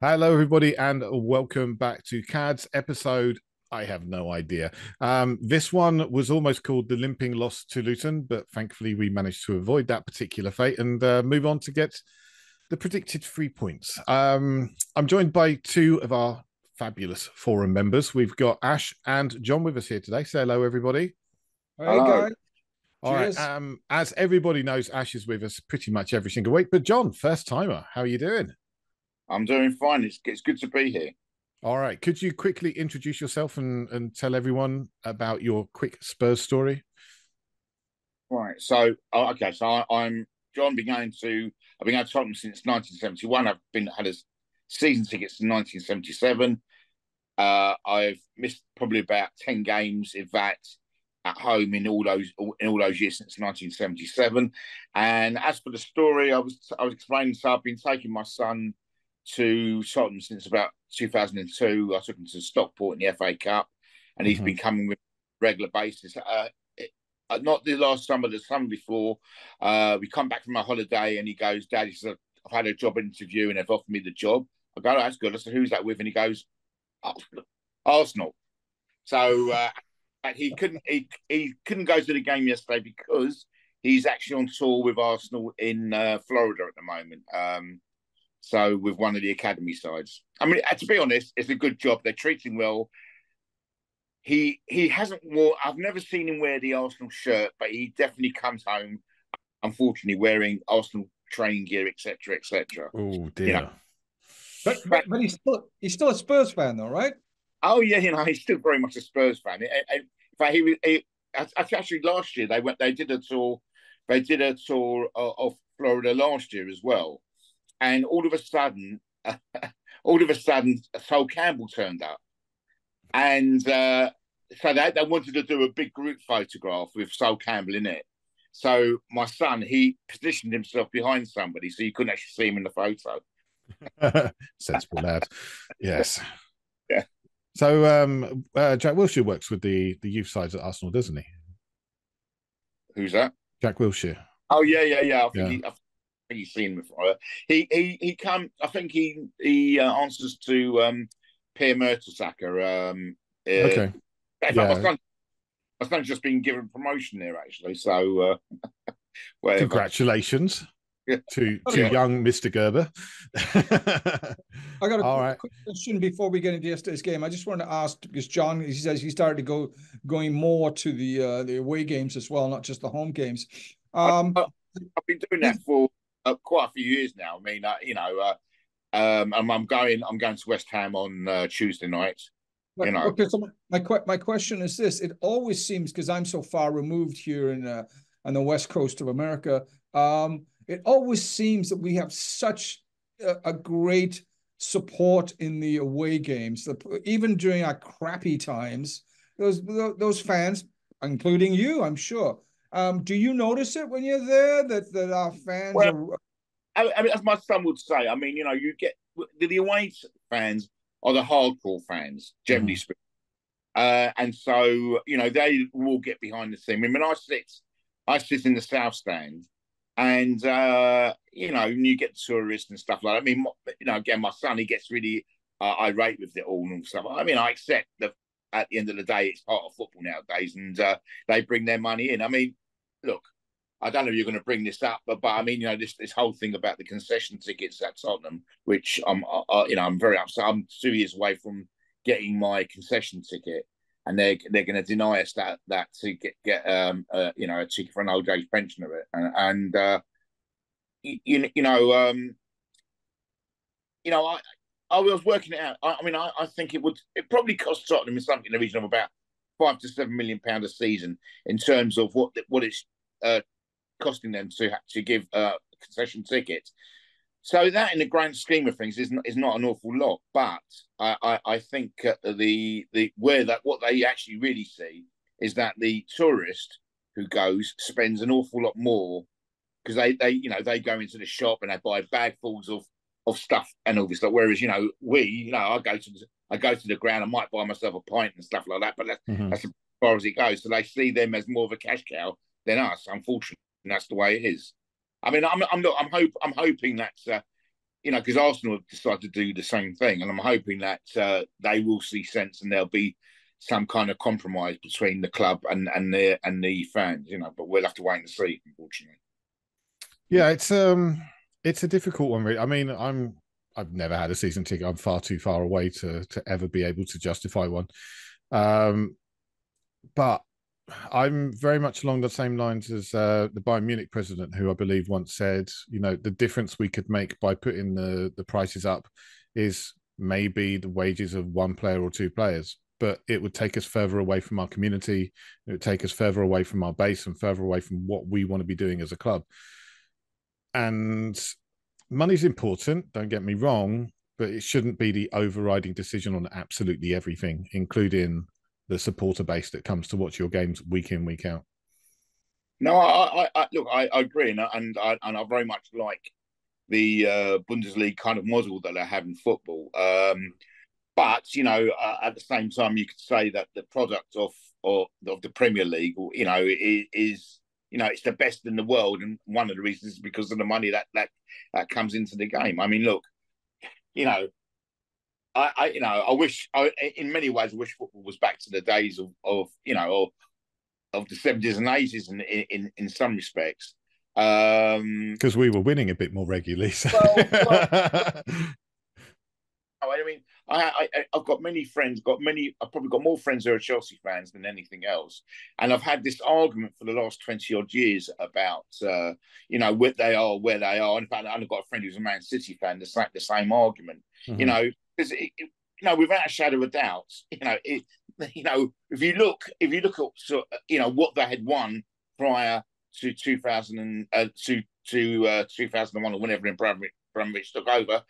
Hello, everybody, and welcome back to CAD's episode. I have no idea. This one was almost called the limping loss to Luton, but thankfully we managed to avoid that particular fate and move on to get the predicted 3 points. I'm joined by two of our fabulous forum members. We've got Ash and John with us here today. Say hello, everybody. Hey, guys. All Cheers. right. As everybody knows, Ash is with us pretty much every single week. But John, first timer, how are you doing? I'm doing fine. It's good to be here. All right. Could you quickly introduce yourself and tell everyone about your quick Spurs story? Right. So, okay. So I'm John. I've been going to Tottenham since 1971. I've had a season ticket since 1977. I've missed probably about 10 games, in fact, at home in all those years since 1977. And as for the story, I was explaining. So I've been taking my son to Tottenham since about 2002. I took him to Stockport in the FA Cup, and he's been coming with regular basis. Not the last summer, the summer before. We come back from a holiday, and he goes, "Dad," he says, "I've had a job interview, and they've offered me the job." I go, "Oh, that's good." I said, "Who's that with?" And he goes, "Oh, Arsenal." So he couldn't go to the game yesterday because he's actually on tour with Arsenal in Florida at the moment. So with one of the academy sides. I mean, to be honest, it's a good job. They're treating well. He hasn't worn. I've never seen him wear the Arsenal shirt, but he definitely comes home, unfortunately, wearing Arsenal training gear, etc., etc. Oh dear. You know. But he's still a Spurs fan, though, right? Oh yeah, he's still very much a Spurs fan. In fact, actually last year they did a tour. They did a tour of Florida last year as well. And all of a sudden, Sol Campbell turned up, and so they wanted to do a big group photograph with Sol Campbell in it. So my son, he positioned himself behind somebody so you couldn't actually see him in the photo. Sensible lad. Yes. Yeah. So Jack Wilshere works with the youth sides at Arsenal, doesn't he? Who's that? Jack Wilshere. Oh yeah. I think you've seen him before. He come. I think he answers to Pierre Mertesacker. Okay. My son's just been given promotion there actually. So congratulations to young Mr. Gerber. I got a quick question before we get into yesterday's game. I just wanted to ask, because John, he says he started to going more to the away games as well, not just the home games. I've been doing that for quite a few years now. I mean, I'm going to West Ham on Tuesday night. Okay, so my question is this: it always seems, because I'm so far removed here on the west coast of America, it always seems that we have such a great support in the away games. Even during our crappy times, those fans, including you, I'm sure. Do you notice it when you're there that our fans are? I mean, as my son would say, I mean, you get the away fans are the hardcore fans, generally speaking. And so, they will get behind the team. I mean, I sit in the south stand, and you get tourists and stuff like that. I mean, again, my son, he gets really irate with it all and stuff. I mean, I accept that at the end of the day, it's part of football nowadays, and they bring their money in. I mean, look, I don't know if you're going to bring this up, but I mean, this whole thing about the concession tickets at Tottenham, which I'm very upset. I'm 2 years away from getting my concession ticket, and they're going to deny us that to get a ticket for an old age pensioner, and I was working it out. I mean, I think it probably cost Tottenham something in the region of about £5 to £7 million a season in terms of what it's costing them to give concession tickets. So that, in the grand scheme of things, is not an awful lot. But I think what they actually really see is that the tourist who goes spends an awful lot more because they go into the shop and they buy bagfuls of stuff and all this stuff. Whereas I go to the ground, I might buy myself a pint and stuff like that, but that's as far as it goes. So they see them as more of a cash cow than us. Unfortunately, and that's the way it is. I mean, I'm hoping that because Arsenal have decided to do the same thing, and I'm hoping that they will see sense and there'll be some kind of compromise between the club and the fans. But we'll have to wait and see. Unfortunately, yeah, it's a difficult one. Really. I mean, I've never had a season ticket. I'm far too far away to ever be able to justify one. But I'm very much along the same lines as the Bayern Munich president, who I believe once said, the difference we could make by putting the prices up is maybe the wages of one player or two players, but it would take us further away from our community. It would take us further away from our base and further away from what we want to be doing as a club. And money's important, don't get me wrong, but it shouldn't be the overriding decision on absolutely everything, including the supporter base that comes to watch your games week in, week out. No, I agree, and I very much like the Bundesliga kind of model that they have in football. But at the same time, you could say that the product of the Premier League, is it's the best in the world, and one of the reasons is because of the money that comes into the game. I mean, look, I wish, in many ways, I wish football was back to the days of the 70s and 80s in some respects. Because we were winning a bit more regularly. So. I mean, I've got many friends. I've probably got more friends who are Chelsea fans than anything else. And I've had this argument for the last 20 odd years about, where they are. In fact, I've got a friend who's a Man City fan. The same argument. Because without a shadow of a doubt, if you look at what they had won prior to 2001 or whenever Abramovich took over,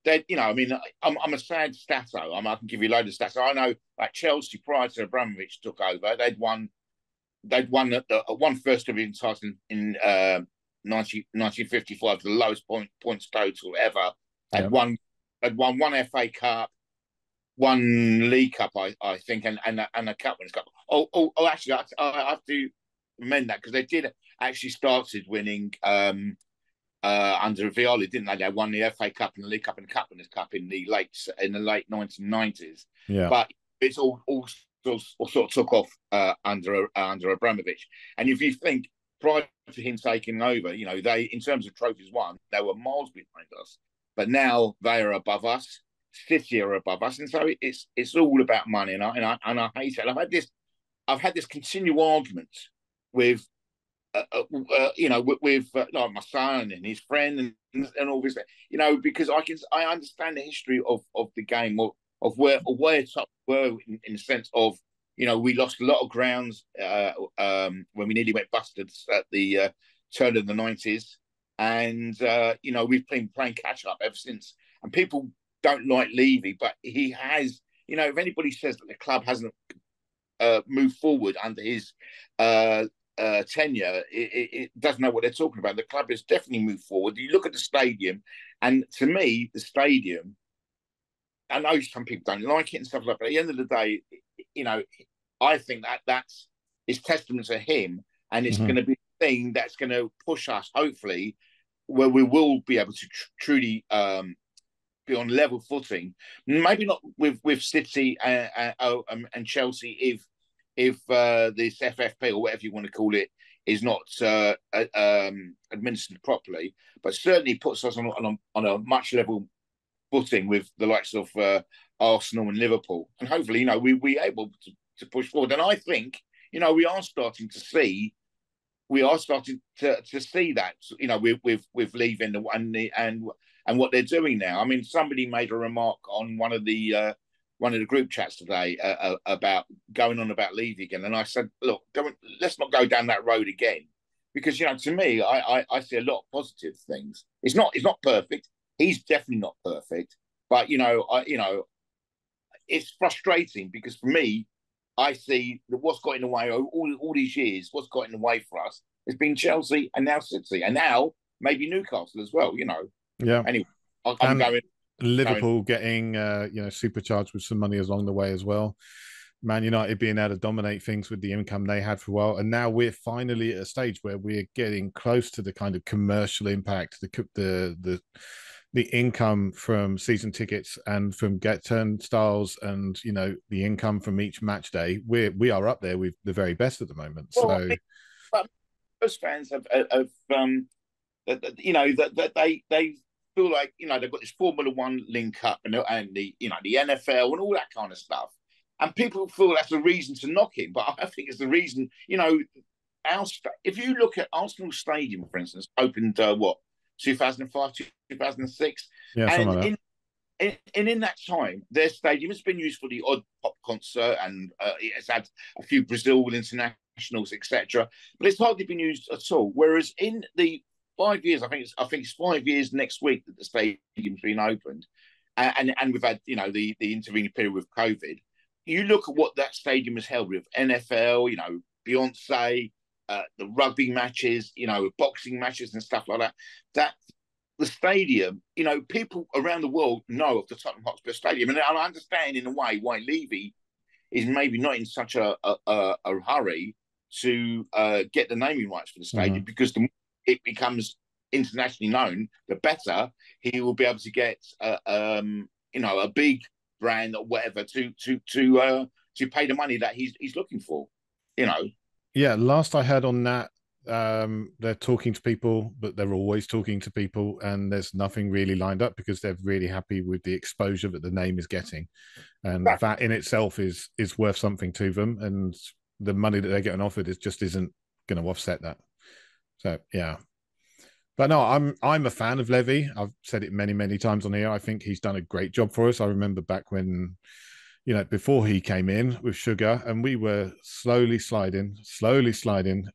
I'm a sad stato. I can give you a load of stats. I know, like Chelsea prior to Abramovich took over, they'd won first division title in 1955, the lowest points total ever. Had won one FA Cup, one League Cup, I think, and a Cup Winners' Cup. Actually, I have to amend that, because they did actually started winning under Viola, didn't they? They won the FA Cup and the League Cup and the Cup Winners' Cup in the late 1990s. Yeah, but it's all sort of took off under Abramovich. And if you think prior to him taking over, they, in terms of trophies won, they were miles behind us. But now they are above us. City are above us, and so it's all about money. And I hate it. And I've had this continual argument with with like my son and his friend and all this, because I understand the history of the game, of where top were in the sense of, we lost a lot of grounds when we nearly went busted at the turn of the 90s, and we've been playing catch up ever since. And people don't like Levy, but he has. If anybody says that the club hasn't moved forward under his tenure, it doesn't know what they're talking about. The club has definitely moved forward. You look at the stadium, and to me, the stadium, I know some people don't like it and stuff like that, but at the end of the day, I think that's testament to him, and it's going to be a thing that's going to push us, hopefully, where we will be able to truly be on level footing. Maybe not with City and Chelsea if this FFP or whatever you want to call it is not administered properly, but certainly puts us on a much level footing with the likes of Arsenal and Liverpool, and hopefully we able to push forward. And I think we are starting to see that with leaving and what they're doing now. I mean, somebody made a remark on one of the group chats today about going on about Levy again, and I said, look, let's not go down that road again, because to me, I see a lot of positive things. It's not perfect. He's definitely not perfect, but it's frustrating, because for me, I see that what's got in the way all these years. What's got in the way for us It's been Chelsea and now City, and now maybe Newcastle as well. Yeah. Anyway, I'm going. Liverpool getting supercharged with some money along the way as well. Man United being able to dominate things with the income they had for a while, and now we're finally at a stage where we're getting close to the kind of commercial impact, the income from season tickets and from get turnstiles, and the income from each match day. We are up there with the very best at the moment. Well, So, but most fans have that they feel like they've got this Formula One link up and the the NFL and all that kind of stuff. And people feel that's a reason to knock him, but I think it's the reason. If you look at Arsenal Stadium, for instance, opened 2005, 2006, yeah, something like that. In that time, their stadium has been used for the odd pop concert, and it's had a few Brazil internationals, etc. But it's hardly been used at all. Whereas in the 5 years, I think it's 5 years next week that the stadium's been opened, and we've had the intervening period with COVID. You look at what that stadium has held with NFL, Beyonce, the rugby matches, boxing matches and stuff like that. That the stadium, people around the world know of the Tottenham Hotspur Stadium, and I understand in a way why Levy is maybe not in such a hurry to get the naming rights for the stadium, because the more it becomes internationally known, the better he will be able to get a big brand or whatever to pay the money that he's looking for. Yeah, last I heard on that, they're talking to people, but they're always talking to people, and there's nothing really lined up because they're really happy with the exposure that the name is getting, and that in itself is worth something to them, and the money that they're getting offered isn't going to offset that. So yeah. But no, I'm a fan of Levy. I've said it many, many times on here. I think he's done a great job for us. I remember back when, before he came in with Sugar, and we were slowly sliding,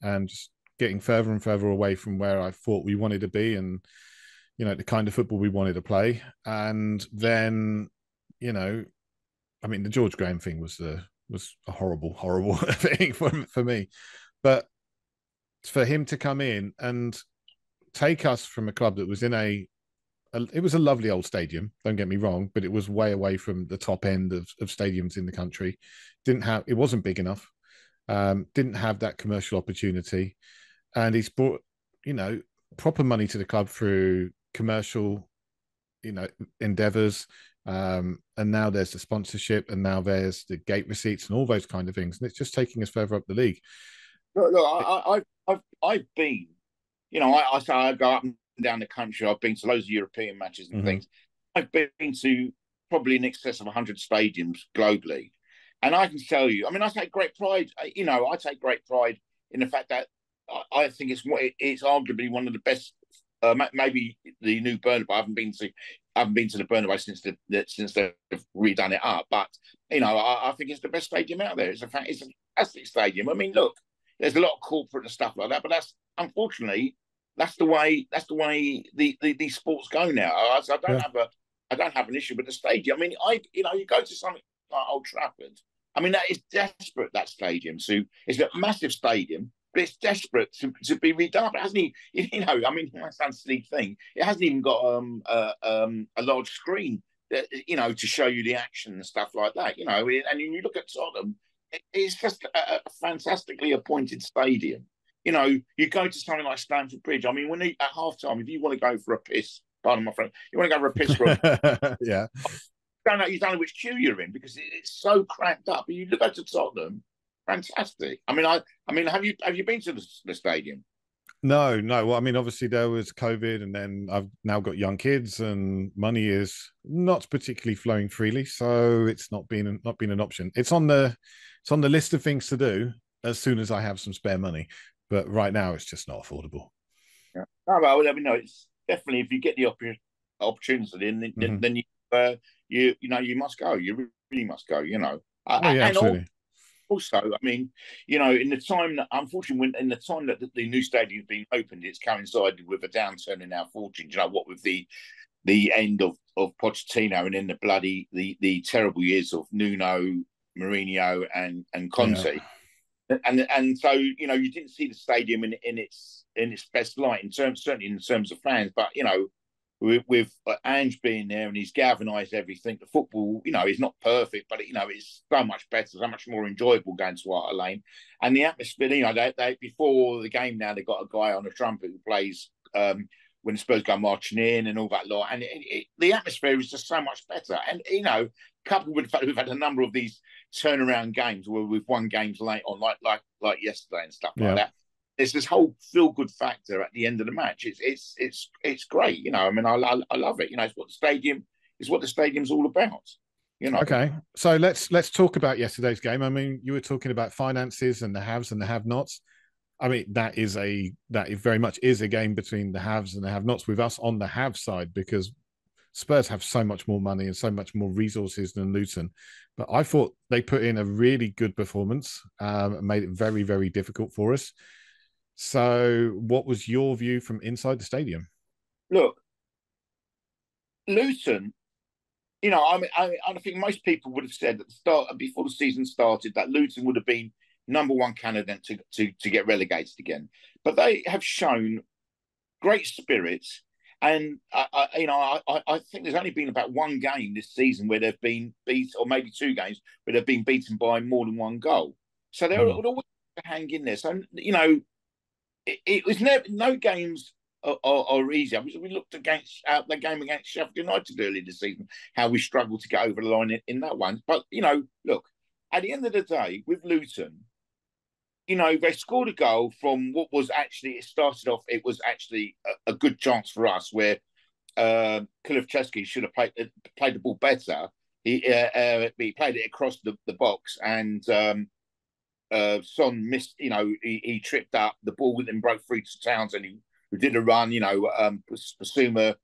and just getting further and further away from where I thought we wanted to be, and the kind of football we wanted to play. And then, the George Graham thing was a horrible, horrible thing for me. But for him to come in and take us from a club that was it was a lovely old stadium, don't get me wrong, but it was way away from the top end of stadiums in the country. It wasn't big enough, didn't have that commercial opportunity, and he's brought proper money to the club through commercial endeavors, and now there's the sponsorship, and now there's the gate receipts and all those kind of things, and it's just taking us further up the league. Look, I've been, I say I go up and down the country. I've been to loads of European matches and things. I've been to probably in excess of 100 stadiums globally, and I can tell you, I take great pride. I take great pride in the fact that I think it's arguably one of the best. Maybe the new Bernabeu. I haven't been to the Bernabeu since they've redone it up. But I think it's the best stadium out there. It's a fantastic stadium. Look, there's a lot of corporate and stuff like that, but unfortunately that's the way the sports go now. I don't have an issue with the stadium. You go to something like Old Trafford. That is desperate. That stadium. So it's a massive stadium, but it's desperate to be redone. It hasn't even, my son's silly thing. It hasn't even got a large screen, to show you the action and stuff like that. And you look at Tottenham, it's just a fantastically appointed stadium. You go to something like Stamford Bridge. When at half time, if you want to go for a piss, pardon my friend, you want to go for a piss for yeah. You don't know which queue you're in because it's so cramped up. But you look to Tottenham, fantastic. Have you been to the stadium? No. Well, obviously there was COVID, and then I've now got young kids, and money is not particularly flowing freely, so it's not been an option. It's on the list of things to do as soon as I have some spare money, but right now it's just not affordable. Yeah. Oh, well, it's definitely, if you get the opportunity, then you must go. You really must go. Yeah, absolutely. And also, in the time that, unfortunately, in the time that the new stadium's been opened, it's coincided with a downturn in our fortune. What with the end of Pochettino, and then the terrible years of Nuno, Mourinho, and Conte. and so you didn't see the stadium in its best light certainly in terms of fans, but with Ange being there and he's galvanised everything. The football, is not perfect, but it's so much better, so much more enjoyable going to White Hart Lane, and the atmosphere. They before the game now they've got a guy on a trumpet who plays when the Spurs go marching in and all that lot, and the atmosphere is just so much better. And coupled with the fact that we've had a number of these turnaround games where we've won games late on, like yesterday and stuff like that. There's this whole feel-good factor at the end of the match. It's great, I mean, I love it. It's what the stadium's all about. Okay, so let's talk about yesterday's game. I mean, you were talking about finances and the haves and the have-nots. I mean, that very much is a game between the haves and the have-nots, with us on the have side, because Spurs have so much more money and so much more resources than Luton. But I thought they put in a really good performance, made it very, very difficult for us. So what was your view from inside the stadium? Look, Luton, I think most people would have said at the start, before the season started, that Luton would have been number one candidate to get relegated again. But they have shown great spirit. And I think there's only been about one game this season where they've been beat, or maybe two games where they've been beaten by more than one goal. So they're always hang in there. So it was no games are easy. We looked against the game against Sheffield United earlier this season, how we struggled to get over the line in that one. But look, at the end of the day, with Luton, they scored a goal from what was actually, it started off, it was actually a good chance for us where Kulusevski should have played the ball better. He played it across the box, and Son missed, he tripped up, the ball then broke free to Townsend, who did a run, Basuma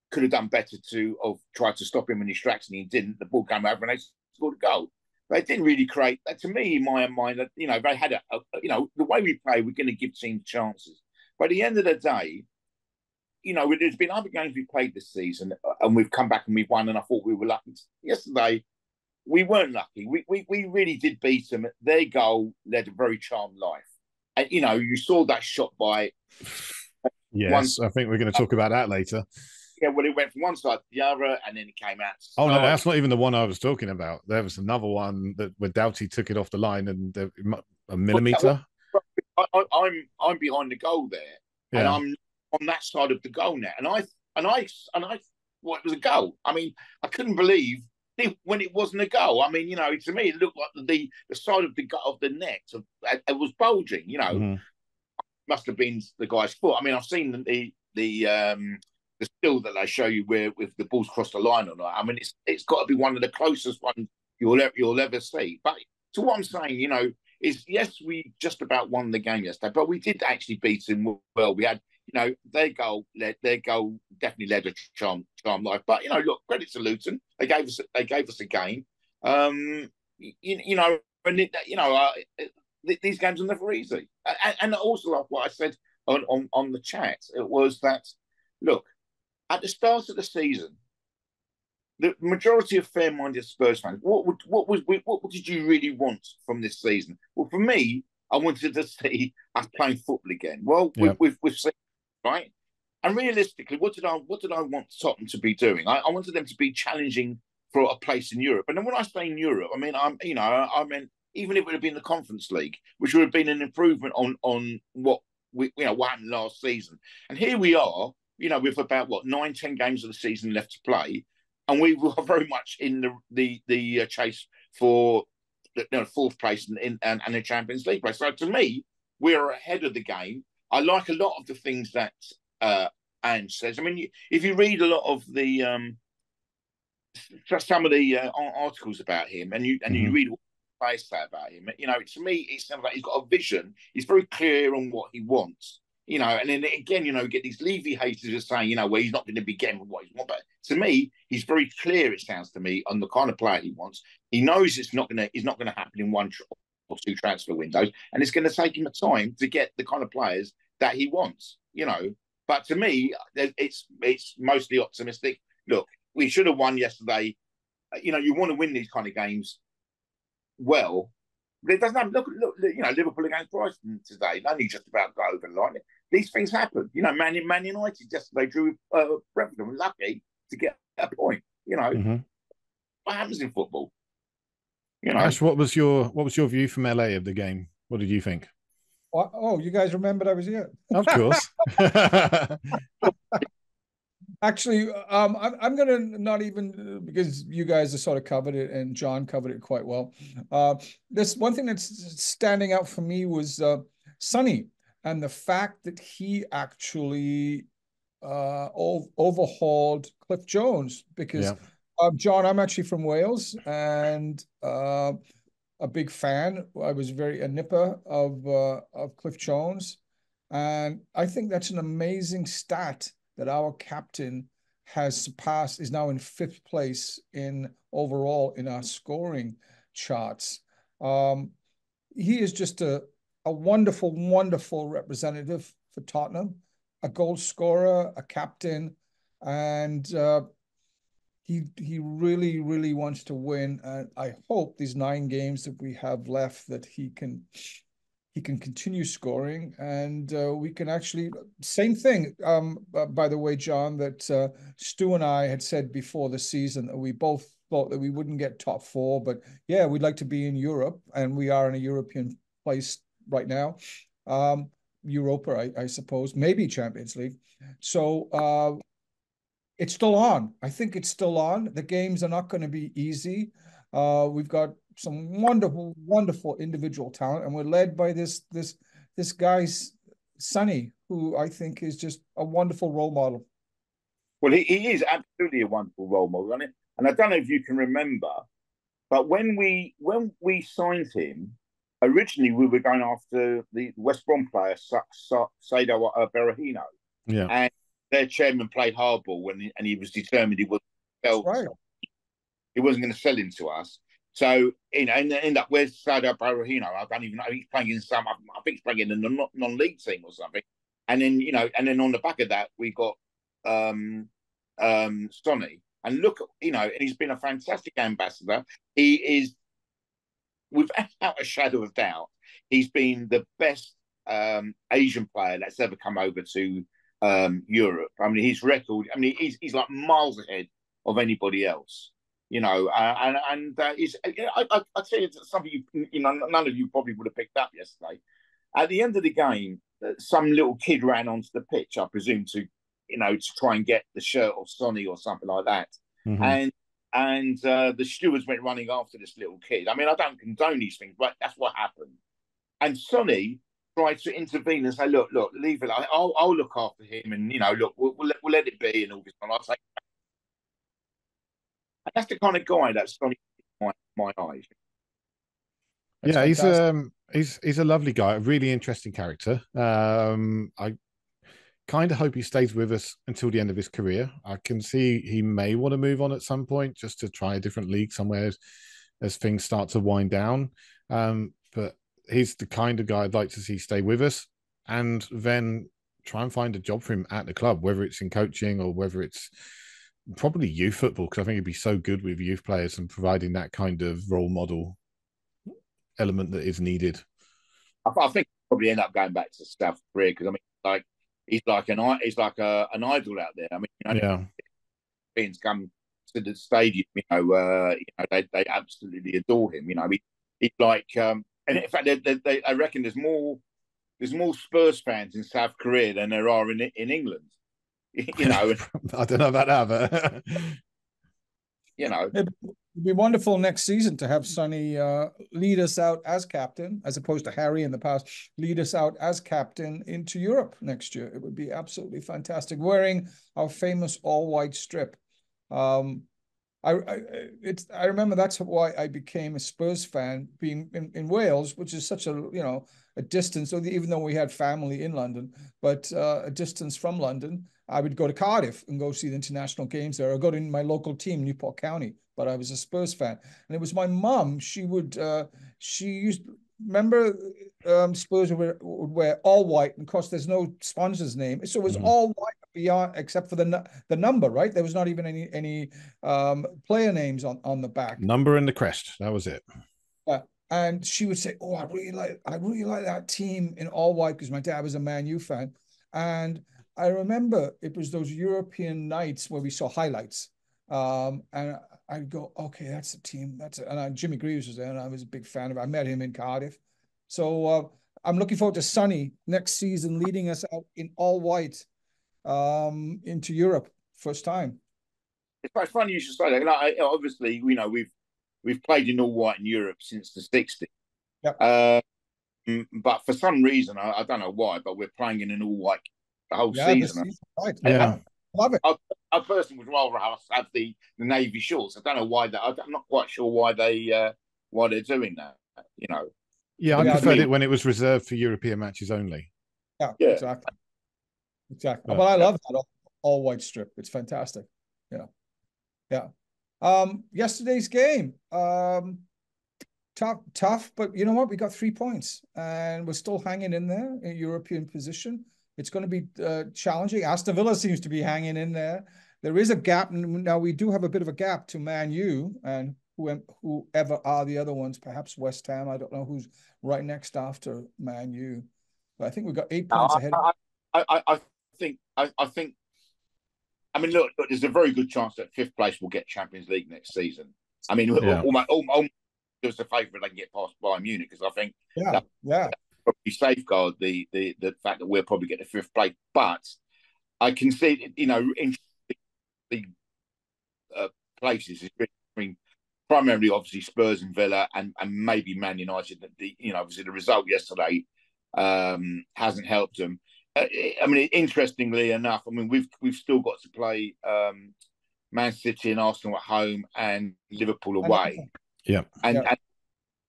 could have done better to try to stop him when he distracts, and he didn't. The ball came over and they scored a goal. They didn't really create that. To me, in my mind, they had the way we play, we're going to give teams chances. But at the end of the day, there's been other games we played this season and we've come back and we've won, and I thought we were lucky. Yesterday, we weren't lucky. We really did beat them. Their goal led a very charmed life. And, you saw that shot by... Yes, I think we're going to talk about that later. Yeah, well, it went from one side to the other, and then it came out. Oh, no, that's not even the one I was talking about. There was another one where Doughty took it off the line and a millimetre. I'm behind the goal there, and I'm on that side of the goal net, and I well, it was a goal. I mean, I couldn't believe when it wasn't a goal. I mean, to me, it looked like the side of the net. It was bulging. Must have been the guy's foot. I mean, I've seen the still that they show you where if the ball's crossed the line or not. I mean, it's got to be one of the closest ones you'll ever see. But to what I'm saying, is yes, we just about won the game yesterday, but we did actually beat them well. We had, their goal definitely led a charm life. But look, credit to Luton, they gave us a game. These games are never easy. And also, like what I said on the chat, it was that, look, at the start of the season, the majority of fair-minded Spurs fans, what did you really want from this season? Well, for me, I wanted to see us playing football again. Well, we've seen, right? And realistically, what did I want Tottenham to be doing? I wanted them to be challenging for a place in Europe. And then when I say in Europe, I mean I meant even if it would have been the Conference League, which would have been an improvement on what what happened last season. And here we are. With about 9-10 games of the season left to play, and we were very much in the chase for fourth place and the Champions League place. So to me, we're ahead of the game. I like a lot of the things that Ange says. I mean, if you read a lot of the some of the articles about him, and you read what players say about him, to me, it sounds like he's got a vision. He's very clear on what he wants. And then again, get these Levy haters just saying, well, he's not going to be getting what he wants. But to me, he's very clear, it sounds to me, on the kind of player he wants. He knows it's not going to happen in one or two transfer windows, and it's going to take him a time to get the kind of players that he wants. But to me, it's mostly optimistic. Look, we should have won yesterday. You want to win these kind of games well. It doesn't happen. Look, Liverpool against Brighton today. They only just about got over the line. These things happen. Man United yesterday drew Brentford and were lucky to get a point. What happens in football? Ash, what was your view from LA of the game? What did you think? Oh, you guys remembered I was here? Of course. Actually, I'm going to not even, because you guys have sort of covered it and John covered it quite well. This one thing that's standing out for me was Sonny, and the fact that he actually overhauled Cliff Jones, because John, I'm actually from Wales, and a big fan. I was a nipper of Cliff Jones, and I think that's an amazing stat that our captain has surpassed, is now in 5th place in overall in our scoring charts. He is just a wonderful, wonderful representative for Tottenham, a goal scorer, a captain, and he really, really wants to win. And I hope these 9 games that we have left that he can continue scoring, and we can actually, same thing, by the way, John, that Stu and I had said before the season that we both thought that we wouldn't get top 4, but yeah, we'd like to be in Europe, and we are in a European place right now. Europa, I suppose, maybe Champions League. So it's still on. I think it's still on. The games are not going to be easy. We've got some wonderful, wonderful individual talent, and we're led by this guy, Sonny, who I think is just a wonderful role model. Well, he is absolutely a wonderful role model, and I don't know if you can remember, but when we signed him, originally we were going after the West Brom player Saido Berahino, and their chairman played hardball, and he was determined he wasn't going to sell him to us. So, and end up with Saido Berahino. I don't even know. He's playing in I think he's playing in a non-league team or something. And then on the back of that, we got Sonny. And look, and he's been a fantastic ambassador. He is, without a shadow of doubt, he's been the best Asian player that's ever come over to Europe. I mean, his record, he's like miles ahead of anybody else. I tell you something none of you probably would have picked up yesterday. At the end of the game, some little kid ran onto the pitch, I presume to try and get the shirt of Sonny or something like that. Mm-hmm. And the stewards went running after this little kid. I mean, I don't condone these things, but that's what happened. And Sonny tried to intervene and say, look, leave it. I'll look after him, and look, we'll let it be, and all this. And I'll say, that's the kind of guy that's Sonny in my eyes. That's he's a lovely guy, a really interesting character. I kind of hope he stays with us until the end of his career. I can see he may want to move on at some point just to try a different league somewhere as things start to wind down. But he's the kind of guy I'd like to see stay with us, and then try and find a job for him at the club, whether it's in coaching or whether it's probably youth football, because I think he'd be so good with youth players and providing that kind of role model element that is needed. I think he'll probably end up going back to South Korea, because he's like an idol out there. I mean, fans come to the stadium, they absolutely adore him. He's like, and in fact, I reckon there's more Spurs fans in South Korea than there are in England. I don't know about that, but it'd be wonderful next season to have Sonny lead us out as captain, as opposed to Harry in the past, lead us out as captain into Europe next year. It would be absolutely fantastic, wearing our famous all-white strip. I remember that's why I became a Spurs fan, being in Wales, which is such a distance, even though we had family in London, but a distance from London. I would go to Cardiff and go see the international games there, or go to my local team, Newport County. But I was a Spurs fan, and it was my mum. She used, remember, Spurs would wear all white, and of course there's no sponsor's name, so it was all white beyond, except for the number, right? There was not even any player names on the back. Number and the crest, that was it. And she would say, "Oh, I really like that team in all white," because my dad was a Man U fan. And I remember it was those European nights where we saw highlights. And I'd go, "Okay, that's the team." And Jimmy Greaves was there, and I was a big fan of it. I met him in Cardiff. So I'm looking forward to Sonny next season leading us out in all white into Europe first time. It's quite funny you should say that. Obviously, we've played in all white in Europe since the 60s. Yep. But for some reason, I don't know why, but we're playing in an all white the whole season. Right. Yeah. Love it. I personally would rather have the navy shorts. I don't know why that. I'm not quite sure why they're doing that. Yeah, I preferred it when it was reserved for European matches only. Yeah. Exactly. But I love that all white strip. It's fantastic. Yeah. Yesterday's game, tough, but you know what? We got 3 points, and we're still hanging in there in European position. It's going to be challenging. Aston Villa seems to be hanging in there. There is a gap now. We do have a bit of a gap to Man U and whoever are the other ones. Perhaps West Ham. I don't know who's right next after Man U, but I think we've got 8 points ahead. I think. I mean, look, there's a very good chance that fifth place will get Champions League next season. I mean, almost does the favour they can get past Bayern Munich, because I think that probably safeguard the fact that we'll probably get the fifth place. But I can see, in the places is between primarily obviously Spurs and Villa and maybe Man United. Obviously the result yesterday hasn't helped them. I mean, interestingly enough, I mean we've still got to play Man City and Arsenal at home and Liverpool away. Yeah, and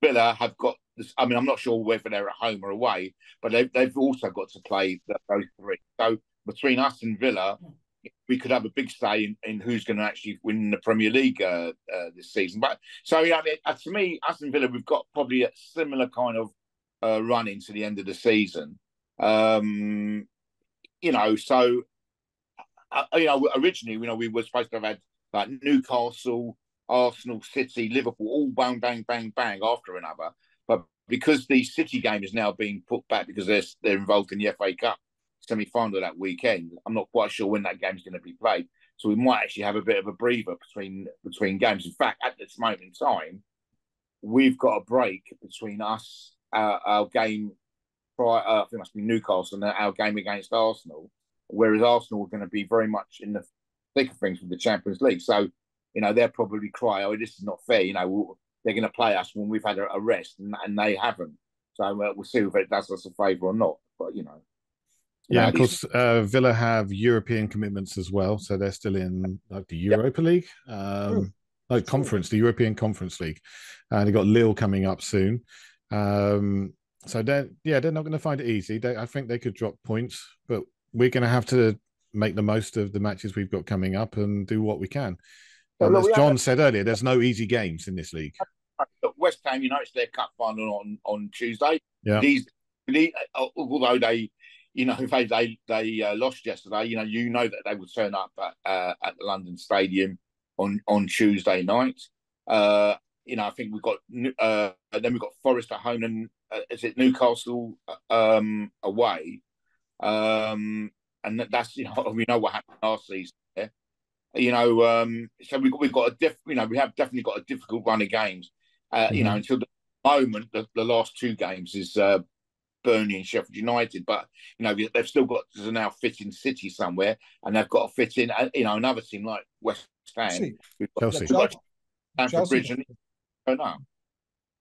Villa have got. I mean, I'm not sure whether they're at home or away, but they've also got to play those three. So between us and Villa, we could have a big say in who's going to actually win the Premier League this season. But so to me, us and Villa, we've got probably a similar kind of run into the end of the season. So originally, we were supposed to have had like Newcastle, Arsenal, City, Liverpool, all bang, bang, bang, bang after another. But because the City game is now being put back because they're involved in the FA Cup semi-final that weekend, I'm not quite sure when that game's going to be played. So we might actually have a bit of a breather between games. In fact, at this moment in time, we've got a break between us, our game prior, I think it must be Newcastle, and our game against Arsenal, whereas Arsenal are going to be very much in the thick of things with the Champions League. So, they'll probably cry, "Oh, this is not fair." They're going to play us when we've had a rest, and they haven't. So we'll see if it does us a favour or not. But of course, Villa have European commitments as well, so they're still in like the Europa League, conference, the European Conference League. They've got Lille coming up soon. So they're not going to find it easy. I think they could drop points, but we're going to have to make the most of the matches we've got coming up and do what we can. As John said earlier, there's no easy games in this league. West Ham, it's their cup final on Tuesday. Yeah. Although they lost yesterday, that they would turn up at the London Stadium on Tuesday night. I think we've got then we've got Forest at home and is it Newcastle away, and that's we know what happened last season. So we've got we have definitely got a difficult run of games. Until the moment, the last two games is Burnley and Sheffield United, but they've still got to now fit in City somewhere, and they've got to fit in another team like West Ham. Chelsea. Bridge and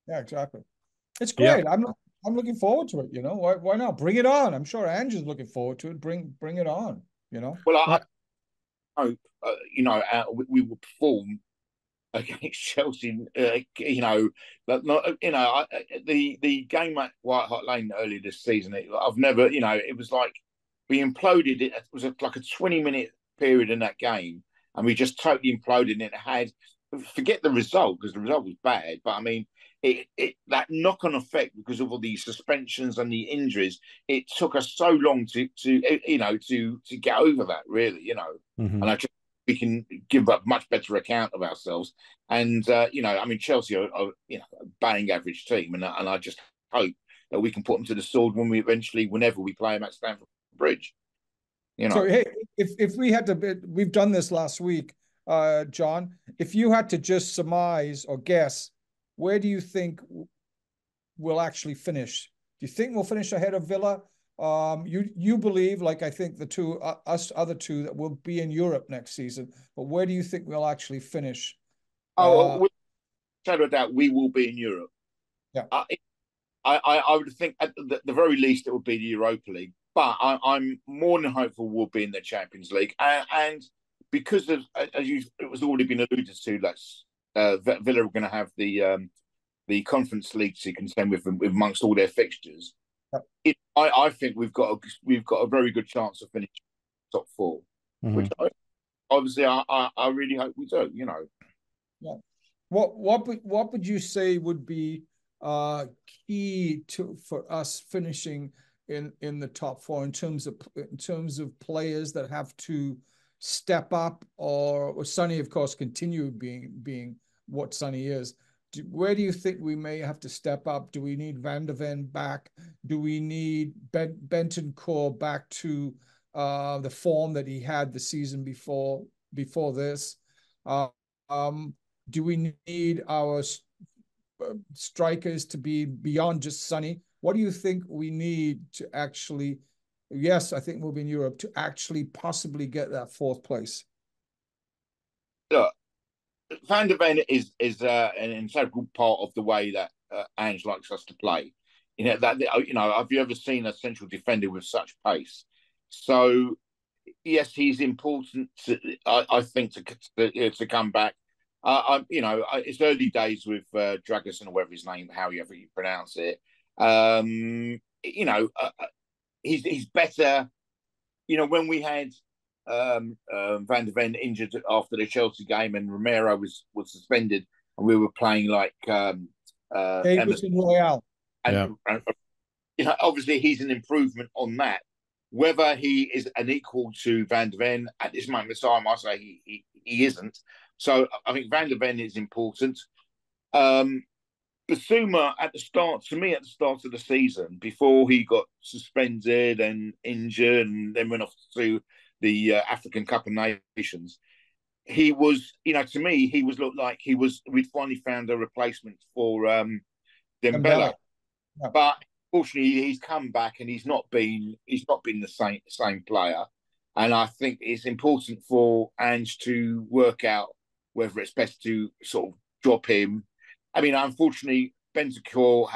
Yeah, exactly. It's great. Yeah. I'm looking forward to it. Why not? Bring it on. I'm sure Ange is looking forward to it. Bring it on. Well, I hope we will perform against Chelsea. The game at White Hart Lane earlier this season. I've never, it was like we imploded. It was like a 20-minute period in that game, and we just totally imploded. And it forget the result because the result was bad, but I mean. That knock-on effect because of all the suspensions and the injuries, it took us so long to get over that, really, Mm-hmm. And we can give a much better account of ourselves. And Chelsea are a bang average team, and I just hope that we can put them to the sword whenever we play them at Stamford Bridge. You know. So hey, if we had to, we've done this last week, John. If you had to just surmise or guess, where do you think we'll actually finish? Do you think we'll finish ahead of Villa? You believe, like I think the two other two, that will be in Europe next season. But where do you think we'll actually finish? Without a doubt, we will be in Europe. Yeah. I would think at the very least it would be the Europa League, but I'm more than hopeful we'll be in the Champions League, and because of, as it was already been alluded to, Villa are going to have the Conference League to contend with amongst all their fixtures. I think we've got a very good chance of finishing top four, which obviously I really hope we do. You know. Yeah. What would you say would be key for us finishing in the top four in terms of players that have to step up, or Sonny, of course, continue being what Sonny is? Where do you think we may have to step up? Do we need Van der Ven back? Do we need Bentancur back to the form that he had the season before this? Do we need our strikers to be beyond just Sonny? What do you think we need to actually, yes, I think we'll be in Europe, to actually possibly get that fourth place? Look, Van der Ven is an integral part of the way that Ange likes us to play. Have you ever seen a central defender with such pace? So yes, he's important. I think to come back. It's early days with Dragusin, or whatever his name, however you pronounce it. He's better. When we had Van der Ven injured after the Chelsea game, and Romero was suspended, and we were playing like Emerson Royale. And obviously he's an improvement on that. Whether he is an equal to Van der Ven at this moment in time, I say he isn't. So I think Van der Ven is important. Basuma at the start of the season, before he got suspended and injured and then went off to the African Cup of Nations, he was, to me, looked like we'd finally found a replacement for Dembele. Yeah. But fortunately, he's come back and he's not been the same player. And I think it's important for Ange to work out whether it's best to sort of drop him. I mean, unfortunately, Bentancur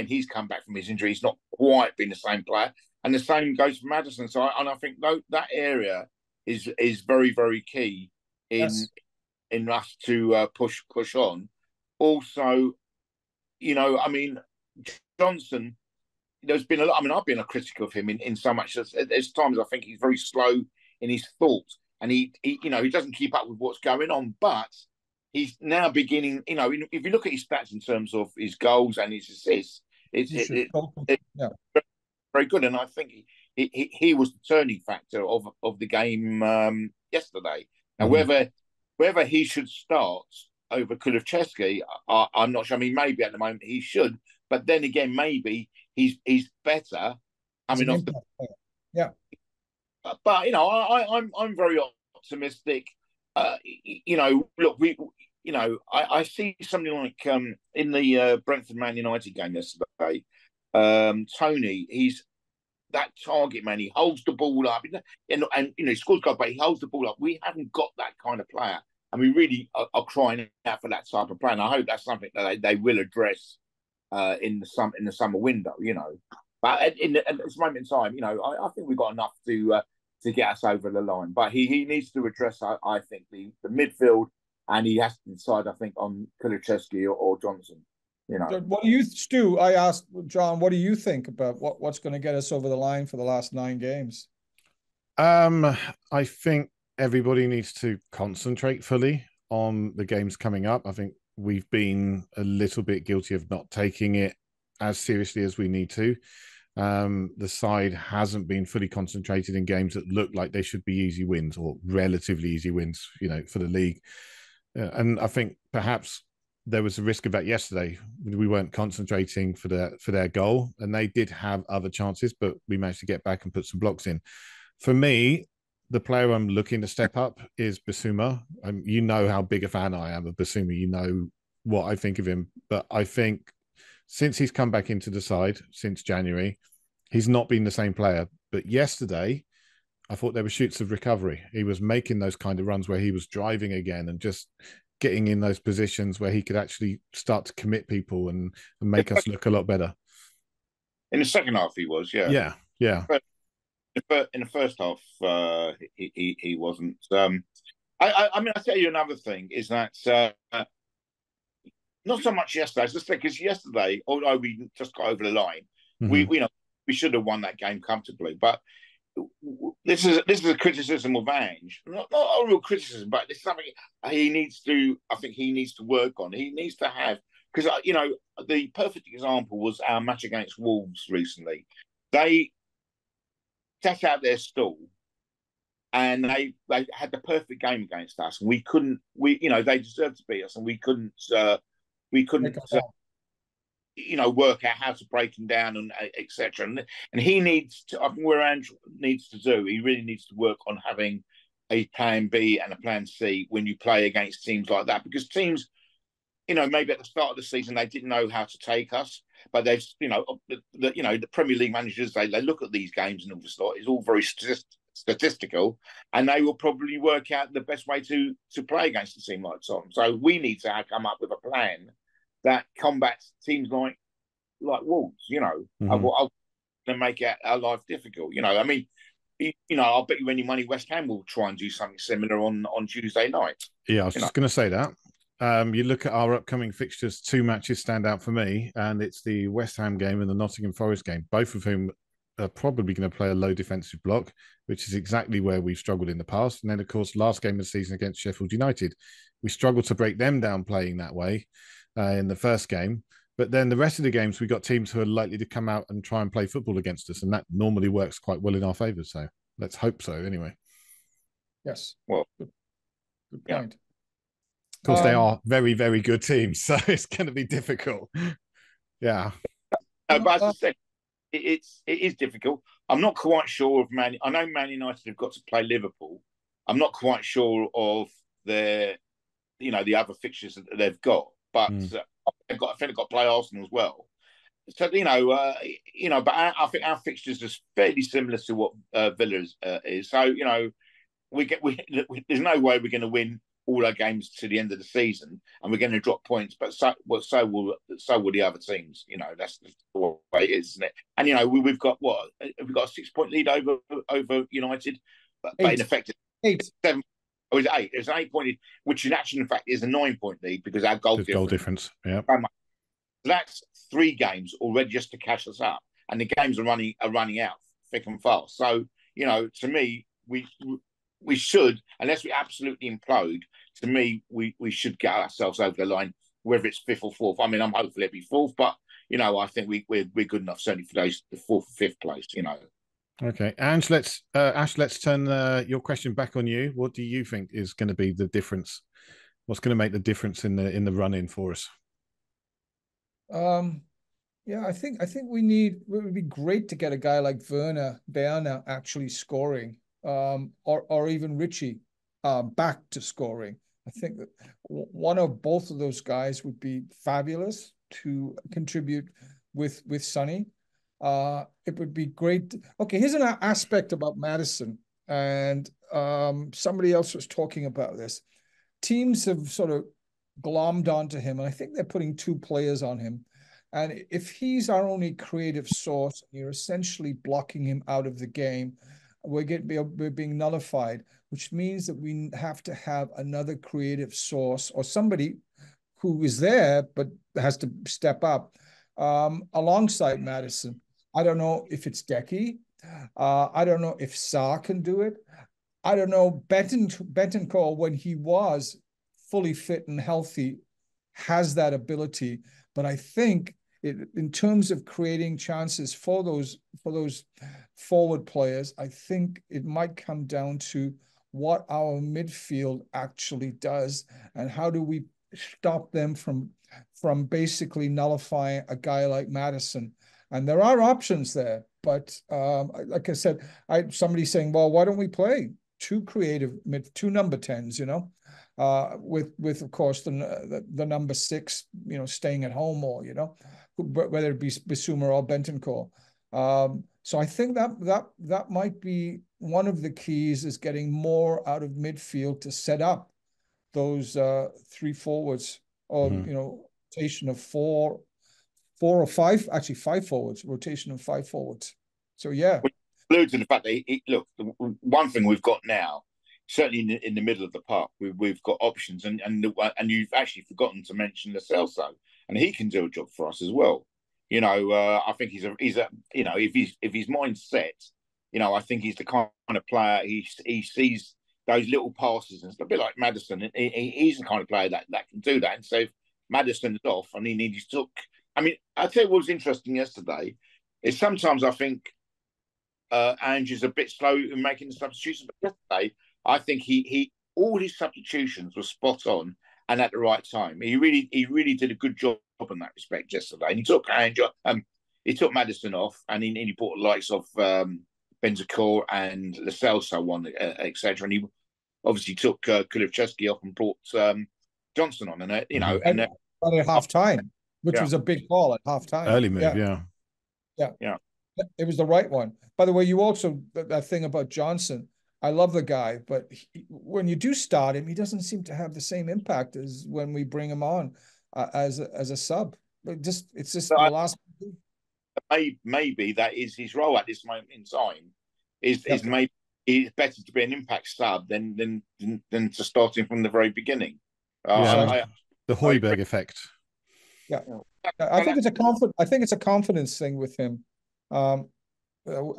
he's come back from his injury. He's not quite been the same player. And the same goes for Maddison. So I think that area is very, very key in us to push on. Also, Johnson, there's been a lot. I mean, I've been a critic of him in so much as there's times I think he's very slow in his thoughts, and he doesn't keep up with what's going on. But he's now beginning. If you look at his stats in terms of his goals and his assists, it's very good. And I think he was the turning factor of the game yesterday. Now, whether he should start over Kulusevski, I'm not sure. I mean, maybe at the moment he should, but then again, maybe he's better. Yeah. But I'm very optimistic. Look, I see something like in the Brentford Man United game yesterday. Tony, he's that target man. He holds the ball up, and he scores goals, but he holds the ball up. We haven't got that kind of player, and we really are crying out for that type of player. And I hope that's something that they will address in the summer window. But at this moment in time, I think we've got enough to get us over the line. But he needs to address, I think, the midfield, and he has to decide, I think, on Kulusevski or Johnson. What do you, Stu? I asked John, what do you think about what's going to get us over the line for the last 9 games? I think everybody needs to concentrate fully on the games coming up. I think we've been a little bit guilty of not taking it as seriously as we need to. The side hasn't been fully concentrated in games that look like they should be easy wins or relatively easy wins, for the league. And I think perhaps there was a risk of that yesterday. We weren't concentrating for their goal, and they did have other chances, but we managed to get back and put some blocks in. For me, the player I'm looking to step up is Bissouma. You know how big a fan I am of Bissouma. You know what I think of him, but I think since he's come back into the side since January, he's not been the same player. But yesterday, I thought there were shoots of recovery. He was making those kind of runs where he was driving again and just getting in those positions where he could actually start to commit people and make us look a lot better. In the second half, he was, yeah. Yeah. But in the first half, he wasn't. I mean, I'll tell you another thing is that not so much yesterday, as I said, because yesterday, although we just got over the line, we should have won that game comfortably. But this is a criticism of Ange, not a real criticism, but it's something he needs to. I think he needs to work on. He needs to have, because the perfect example was our match against Wolves recently. They set out their stall, and they had the perfect game against us, and we couldn't. They deserved to beat us, and we couldn't. Work out how to break him down and etc. And he needs to. I think where Andrew needs to do, he really needs to work on having a plan B and a plan C when you play against teams like that, because teams, maybe at the start of the season they didn't know how to take us, but they've, the Premier League managers, they look at these games and it's all very statistical, and they will probably work out the best way to play against a team like Tottenham. So we need to come up with a plan that combats teams like Wolves, to make our life difficult. I mean, I'll bet you any money West Ham will try and do something similar on Tuesday night. Yeah, I was just going to say that. You look at our upcoming fixtures, 2 matches stand out for me, and it's the West Ham game and the Nottingham Forest game, both of whom are probably going to play a low defensive block, which is exactly where we've struggled in the past. And then, of course, last game of the season against Sheffield United, we struggled to break them down playing that way in the first game. But then the rest of the games, we got teams who are likely to come out and try and play football against us, and that normally works quite well in our favour. So let's hope so anyway. Yes. Well, good point. Of course, they are very, very good teams, so it's going to be difficult. Yeah. But as I said, it is difficult. I'm not quite sure of I know Man United have got to play Liverpool. I'm not quite sure of the other fixtures that they've got, but I think they've got to play Arsenal as well. So but I think our fixtures are fairly similar to what Villa's is. So there's no way we're going to win all our games to the end of the season, and we're going to drop points. But so will the other teams. That's the way it is, isn't it? And we've got a 6-point lead over United, but in effect, 8. 7. Or is it 8? It's an 8-point lead, which in actual fact is a 9-point lead because our goal difference. Yeah, that's 3 games already just to catch us up, and the games are running out thick and fast. So to me, we should, unless we absolutely implode, to me, we should get ourselves over the line, whether it's 5th or 4th. I mean, I'm hopeful it'll be 4th, but I think we're good enough certainly for the 4th or 5th place. Okay, Ange, let's turn your question back on you. What do you think is going to be the difference? What's going to make the difference in the run-in for us? Yeah, I think it would be great to get a guy like Werner actually scoring, or even Richie back to scoring. I think that one or both of those guys would be fabulous to contribute with Sonny. It would be great. Okay, here's an aspect about Maddison, and somebody else was talking about this. Teams have sort of glommed onto him, and I think they're putting 2 players on him. And if he's our only creative source, you're essentially blocking him out of the game. We're being nullified, which means that we have to have another creative source or somebody who is there but has to step up alongside Maddison. I don't know if it's Decky. I don't know if Sarr can do it. I don't know. Bentancur, when he was fully fit and healthy, has that ability. But I think in terms of creating chances for those forward players, I think it might come down to what our midfield actually does, and how do we stop them from basically nullifying a guy like Maddison? And there are options there, but like I said, somebody's saying, well, why don't we play two number 10s, with of course the number 6, staying at home, or whether it be Bissouma or Bentancur. So I think that might be one of the keys, is getting more out of midfield to set up those 3 forwards, or rotation of 4 or 5, actually 5 forwards, rotation of 5 forwards. So yeah. Allude to the fact that look, the one thing we've got now, certainly in the middle of the park, we've got options, and you've actually forgotten to mention Lo Celso, and he can do a job for us as well. I think he's a if his mind's set, I think he's the kind of player, he sees those little passes and stuff, a bit like Maddison. He's the kind of player that can do that. And so if Maddison's off, and he took. I mean, I tell you what was interesting yesterday is sometimes I think Andrew's a bit slow in making the substitutions, but yesterday I think he all his substitutions were spot on and at the right time. He really did a good job in that respect yesterday. And he took Maddison off, and he brought the likes of Bentancur and Lo Celso on, etc. And he obviously took Kulusevski off and brought Johnson on, and at half time, which was a big call at half time. Early move, yeah. It was the right one. By the way, you also, that thing about Johnson, I love the guy, but when you do start him, he doesn't seem to have the same impact as when we bring him on as a sub. It's just the last. Maybe that is his role at this moment in time. Is maybe it's better to be an impact sub than to start him from the very beginning. The Højbjerg effect. Yeah, I think it's a confidence thing with him.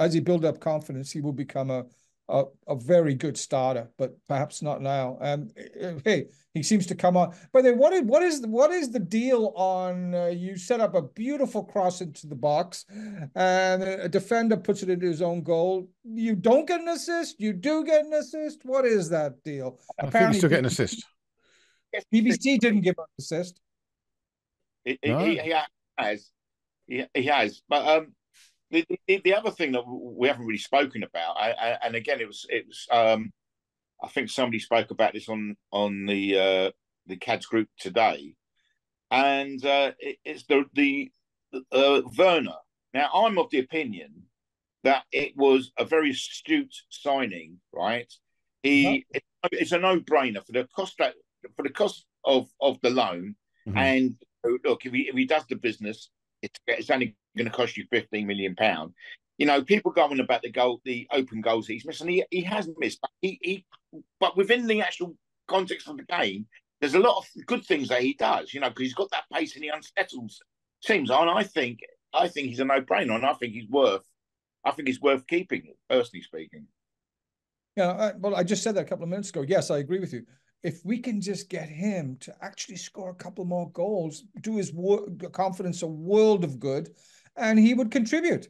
As he builds up confidence, he will become a very good starter, but perhaps not now. And hey, he seems to come on. By the way, what is the deal on you set up a beautiful cross into the box, and a defender puts it into his own goal? You don't get an assist. You do get an assist. What is that deal? I think you still get an assist. BBC didn't give an assist. He has, but the other thing that we haven't really spoken about, and again, it was I think somebody spoke about this on the CADS group today, and it's the Werner. Now, I'm of the opinion that it was a very astute signing, right? It's a no-brainer for the cost of the loan, and look, if he does the business, it's only going to cost you £15 million. People go on about the open goals that he's missed, and he hasn't missed. But within the actual context of the game, there's a lot of good things that he does. Because he's got that pace and he unsettles teams. And I think he's a no-brainer, and I think he's worth keeping, personally speaking. Yeah, well, I just said that a couple of minutes ago. Yes, I agree with you. If we can just get him to actually score a couple more goals, do his confidence a world of good, and he would contribute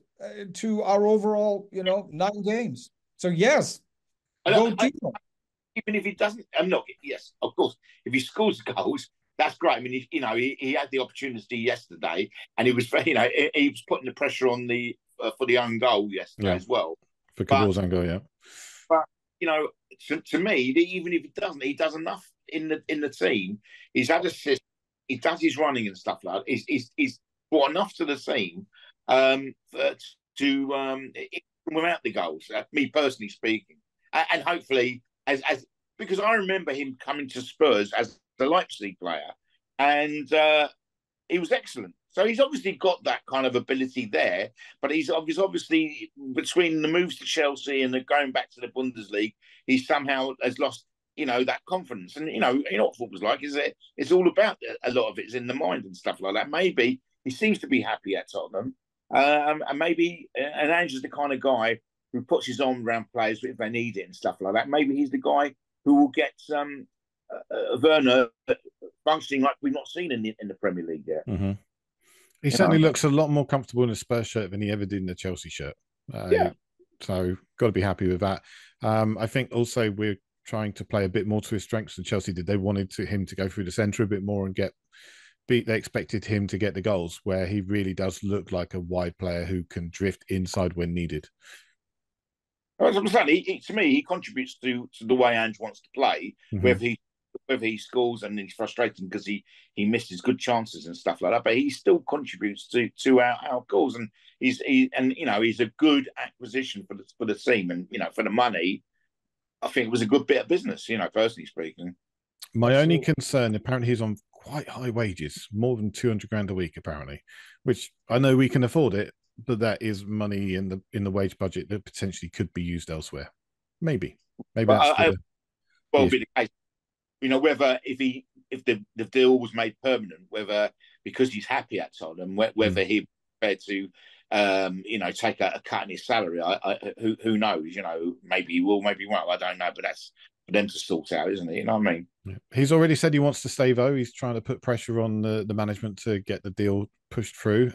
to our overall, 9 games. So yes, even if he doesn't, yes, of course, if he scores goals, that's great. I mean, he had the opportunity yesterday, and he was, he was putting the pressure on for the own goal yesterday as well. For Cabore's own goal, yeah. But to me, even if he doesn't, he does enough in the team. He's had assists, he does his running and stuff like that. He's brought enough to the team without the goals. Me personally speaking, and hopefully as because I remember him coming to Spurs as the Leipzig player, and he was excellent. So he's obviously got that kind of ability there, but he's obviously between the moves to Chelsea and the going back to the Bundesliga, he somehow has lost, that confidence. And what football's like is that it's all about, a lot of it is in the mind and stuff like that. Maybe he seems to be happy at Tottenham, and Andrew's the kind of guy who puts his arm around players if they need it and stuff like that. Maybe he's the guy who will get Werner functioning like we've not seen in the Premier League yet. Mm-hmm. He certainly looks a lot more comfortable in a Spurs shirt than he ever did in a Chelsea shirt. So got to be happy with that. I think also we're trying to play a bit more to his strengths than Chelsea did. They wanted him to go through the centre a bit more and get beat. They expected him to get the goals, where he really does look like a wide player who can drift inside when needed. As I'm saying, to me, he contributes to the way Ange wants to play. Mm-hmm. Whether he scores and it's frustrating because he misses good chances and stuff like that, but he still contributes to our goals, and he's a good acquisition for the team, and for the money, I think it was a good bit of business. Personally speaking. My only concern, apparently, he's on quite high wages, more than 200 grand a week, apparently, which I know we can afford it, but that is money in the wage budget that potentially could be used elsewhere. Maybe that's well, be the case. Whether if the deal was made permanent, whether because he's happy at Tottenham, whether he's prepared to, take a cut in his salary. Who knows? Maybe he will, maybe he won't. I don't know, but that's for them to sort out, isn't it? You know what I mean? Yeah. He's already said he wants to stay, though. He's trying to put pressure on the management to get the deal pushed through.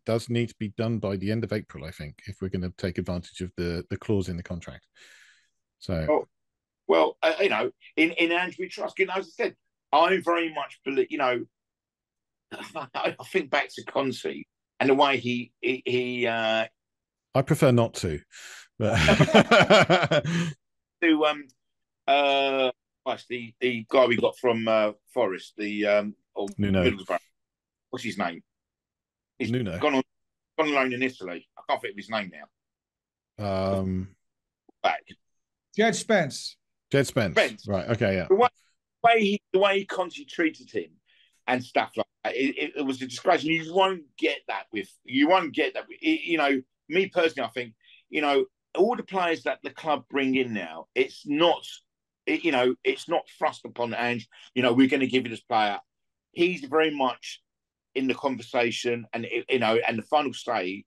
Does need to be done by the end of April, I think, if we're going to take advantage of the clause in the contract. So. Well, in Ange we trust. As I said, I very much believe. I think back to Conte and the way he. I prefer not to. But... the guy we got from Forest, Nuno. What's his name? He's Nuno. gone on loan in Italy. I can't think of his name now. Back. Jed Spence. Jed Spence. Right. Okay. Yeah. The way Conte treated him and stuff like that, it was a disgrace. And you won't get that with. Me personally, I think all the players that the club bring in now, it's not thrust upon Ange. We're going to give you this player. He's very much in the conversation, and and the final say,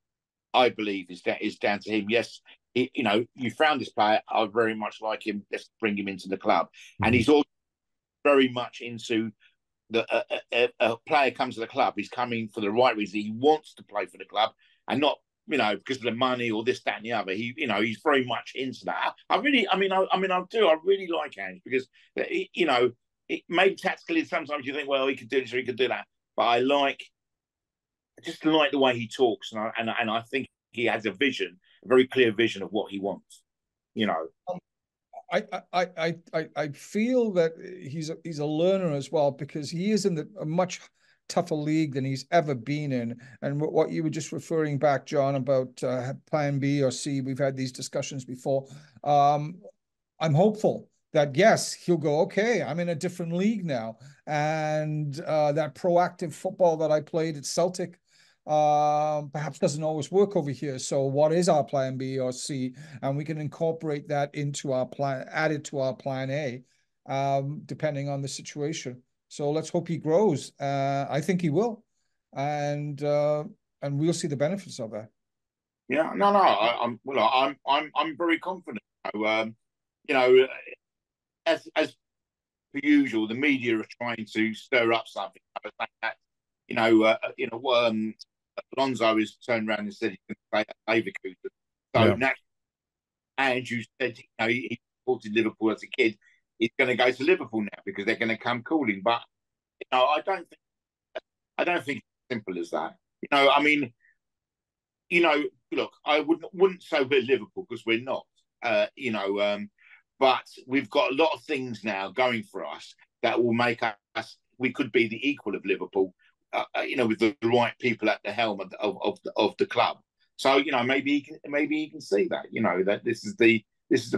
I believe, is down to him. Yes. You found this player. I very much like him. Let's bring him into the club. Mm-hmm. And he's also very much into a player comes to the club. He's coming for the right reason. He wants to play for the club, and not because of the money or this, that, and the other. He's very much into that. I really like Ange because it maybe tactically sometimes you think, well, he could do this or he could do that, but I just like the way he talks, and I think he has a very clear vision of what he wants. I feel that he's a learner as well, because he is in a much tougher league than he's ever been in. And what you were just referring back, John, about plan B or C, we've had these discussions before. I'm hopeful that, yes, he'll go, okay, I'm in a different league now. And that proactive football that I played at Celtic perhaps doesn't always work over here. So what is our plan B or C? And we can incorporate that into our plan, add it to our plan A, depending on the situation. So let's hope he grows. I think he will, and we'll see the benefits of that. Yeah, no, I'm very confident. As per usual, the media are trying to stir up something. Alonso has turned around and said he can play at Leverkusen. So naturally, and you said he supported Liverpool as a kid. He's going to go to Liverpool now because they're going to come calling. But I don't think it's as simple as that. Look, I wouldn't say we're Liverpool because we're not. But we've got a lot of things now going for us that will make us. We could be the equal of Liverpool. With the right people at the helm of the club. So maybe he can see that. That this is the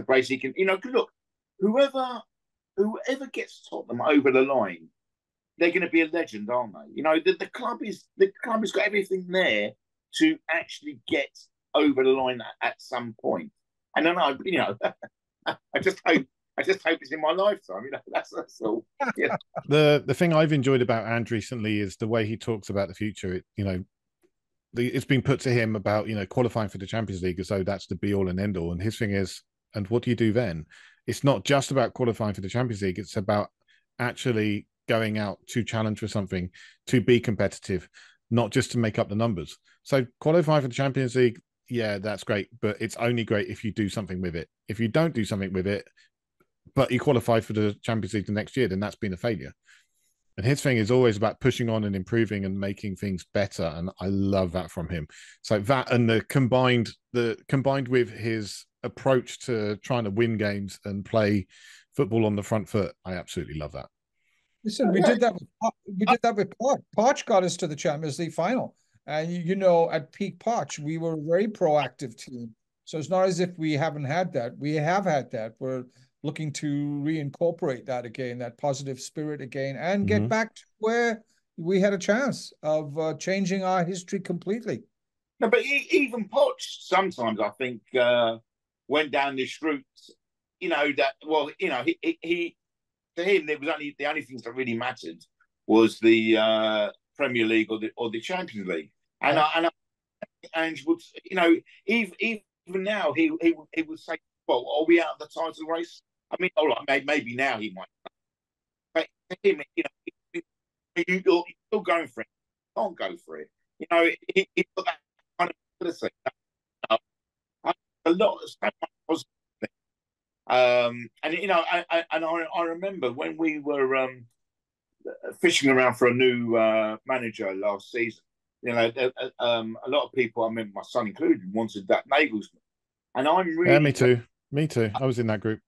place he can. Look, whoever gets Tottenham over the line, they're going to be a legend, aren't they? The club has got everything there to actually get over the line at some point. And then I just hope it's in my lifetime. That's all. Yeah. The thing I've enjoyed about Ange recently is the way he talks about the future. It's been put to him about qualifying for the Champions League as though that's the be all and end all. And his thing is, and what do you do then? It's not just about qualifying for the Champions League. It's about actually going out to challenge for something, to be competitive, not just to make up the numbers. So qualifying for the Champions League, yeah, that's great, but it's only great if you do something with it. If you don't do something with it, but he qualified for the Champions League the next year, then that's been a failure. And his thing is always about pushing on and improving and making things better. And I love that from him. So that and the combined with his approach to trying to win games and play football on the front foot, I absolutely love that. Listen, we did that with Poch. Poch got us to the Champions League final. And at peak Poch, we were a very proactive team. So it's not as if we haven't had that. We have had that. We're looking to reincorporate that again, that positive spirit again, and get back to where we had a chance of changing our history completely. No, but even Poch sometimes, I think, went down this route, he to him, there was the only things that really mattered was the Premier League or the Champions League. And would, even now he would say, well, are we out of the title race? I mean, all right, maybe now he might. But him, you're still going for it. Don't go for it. He's got that kind of ability. A lot of so much positive. I remember when we were fishing around for a new manager last season. A lot of people, I remember my son included, wanted that Nagelsmann, and I'm really me too. I was in that group.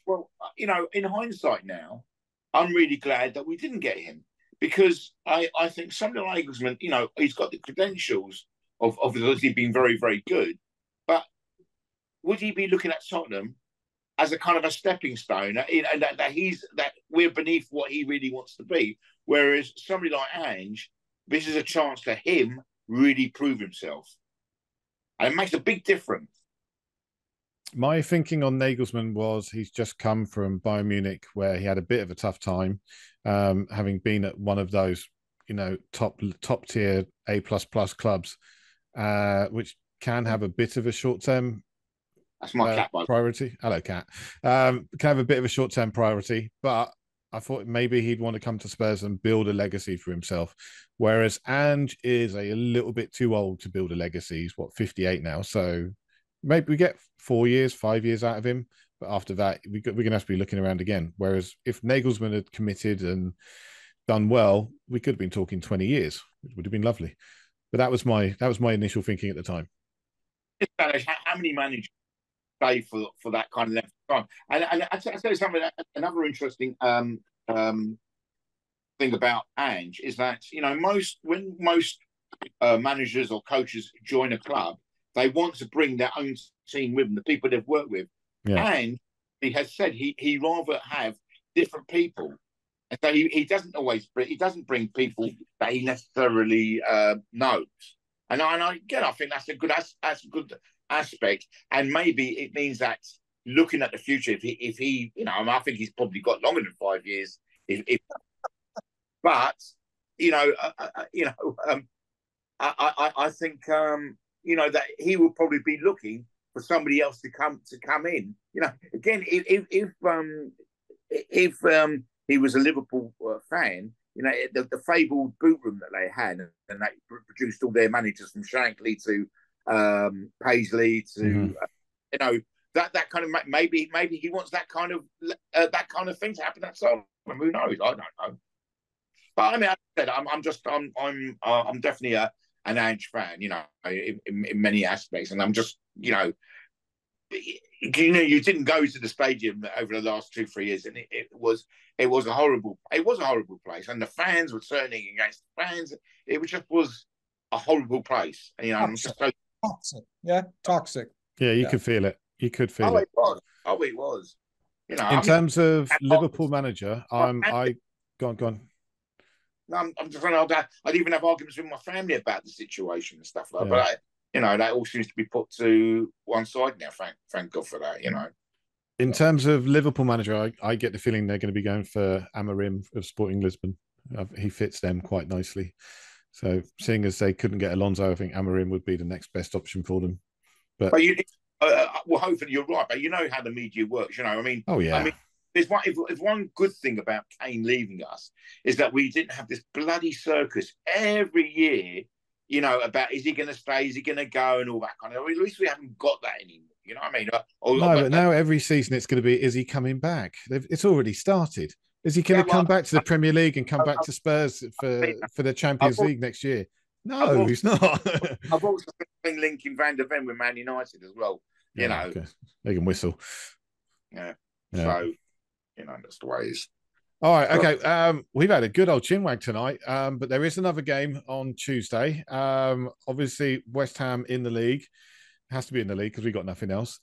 Well, in hindsight now, I'm really glad that we didn't get him because I think somebody like Nagelsmann, he's got the credentials of obviously being very, very good, but would he be looking at Tottenham as a kind of a stepping stone, and that we're beneath what he really wants to be? Whereas somebody like Ange, this is a chance to him really prove himself, and it makes a big difference. My thinking on Nagelsmann was he's just come from Bayern Munich, where he had a bit of a tough time, having been at one of those, top tier A++ clubs, which can have a bit of a short term. That's my cat priority. Hello, cat. Can have a bit of a short term priority, but I thought maybe he'd want to come to Spurs and build a legacy for himself. Whereas Ange is a little bit too old to build a legacy. He's 58 now, so maybe we get 4 years, 5 years out of him. But after that, we're going to have to be looking around again. Whereas if Nagelsmann had committed and done well, we could have been talking 20 years, which would have been lovely. But that was my initial thinking at the time. How many managers stay for that kind of length of time? And I tell you something. Another interesting thing about Ange is that when most managers or coaches join a club, they want to bring their own team with them, the people they've worked with. Yeah. And he has said he rather have different people. And so he doesn't bring people that he necessarily knows. And again, I think that's a good aspect. And maybe it means that looking at the future, if he I think he's probably got longer than 5 years. But I think that he will probably be looking for somebody else to come in. Again, if he was a Liverpool fan, the fabled boot room that they had, and they produced all their managers from Shankly to Paisley to that kind of maybe he wants that kind of thing to happen. That's all. Who knows? I don't know. But I mean, I said, I'm definitely an Ange fan, in many aspects, and I'm just, you didn't go to the stadium over the last 2-3 years, and it was a horrible place, and the fans were turning against the fans. It was a horrible place, and I'm just so toxic. Yeah, toxic. Yeah, you could feel it. You could feel it. It was. In terms of Liverpool manager, I go on. I'm just I'd even have arguments with my family about the situation and stuff like that. But that all seems to be put to one side now. Thank God for that. In terms of Liverpool manager, I get the feeling they're going to be going for Amorim of Sporting Lisbon. He fits them quite nicely. So, seeing as they couldn't get Alonso, I think Amorim would be the next best option for them. But well, hopefully you're right. But you know how the media works. I mean, oh yeah. I mean, there's one good thing about Kane leaving us is that we didn't have this bloody circus every year, about is he going to stay, is he going to go, and all that kind of. At least we haven't got that anymore. You know what I mean? But now every season it's going to be, is he coming back? It's already started. Is he going to come back to the Premier League and come back to Spurs for the Champions League next year? No, he's not. I've also been linking Van der Ven with Man United as well. You know, okay. They can whistle. Yeah. So, that's the way it is. All right, okay. We've had a good old chinwag tonight, but there is another game on Tuesday. Obviously, West Ham in the league. It has to be in the league because we've got nothing else.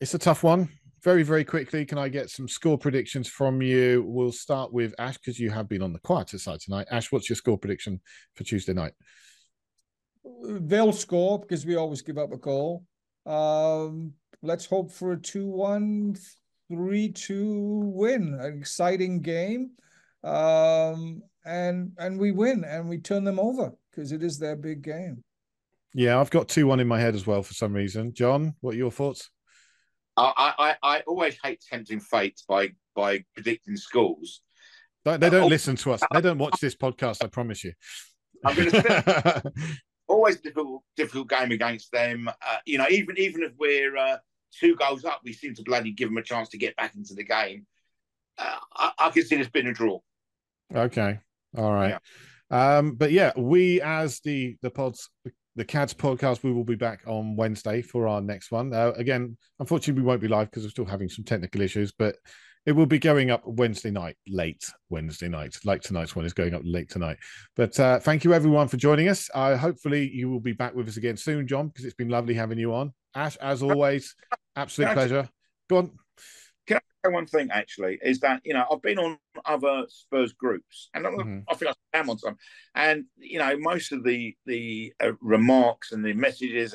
It's a tough one. Very, very quickly, can I get some score predictions from you? We'll start with Ash because you have been on the quieter side tonight. Ash, what's your score prediction for Tuesday night? They'll score because we always give up a goal. Let's hope for a 2-1, 3-2 win. An exciting game. And we win and we turn them over because it is their big game. Yeah, I've got 2-1 in my head as well for some reason. John, what are your thoughts? I always hate tempting fate by predicting scores. They don't listen to us. They don't watch this podcast, I promise you. I'm going to say, always a difficult game against them. Even if we're 2 goals up, we seem to bloody give them a chance to get back into the game. I can see this being a draw. Okay. All right. Yeah. But yeah, we as the Cads podcast, we will be back on Wednesday for our next one. Again, unfortunately, we won't be live because we're still having some technical issues, but it will be going up late Wednesday night, like tonight's one is going up late tonight. But thank you, everyone, for joining us. Hopefully, you will be back with us again soon, John, because it's been lovely having you on. Ash, as always, absolute pleasure. Go on. Can I say one thing, actually, is that, I've been on other Spurs groups, and I feel like I am on some, and, most of the remarks and the messages,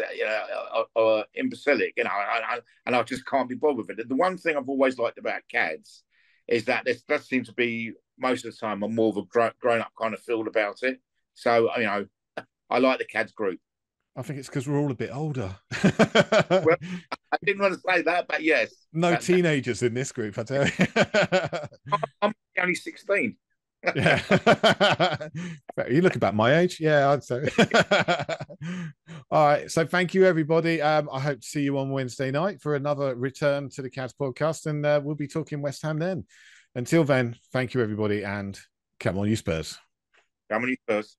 are imbecilic, and I just can't be bothered with it. The one thing I've always liked about Cads is that there does seem to be, most of the time, I'm more of a grown-up kind of feel about it. So, I like the Cads group. I think it's because we're all a bit older. Well, I didn't want to say that, but yes. No teenagers in this group, I tell you. I'm only 16. Yeah. You look about my age. Yeah, I'd say. All right. So thank you, everybody. I hope to see you on Wednesday night for another return to the Cats podcast, and we'll be talking West Ham then. Until then, thank you, everybody, and come on, you Spurs. Come on, you Spurs.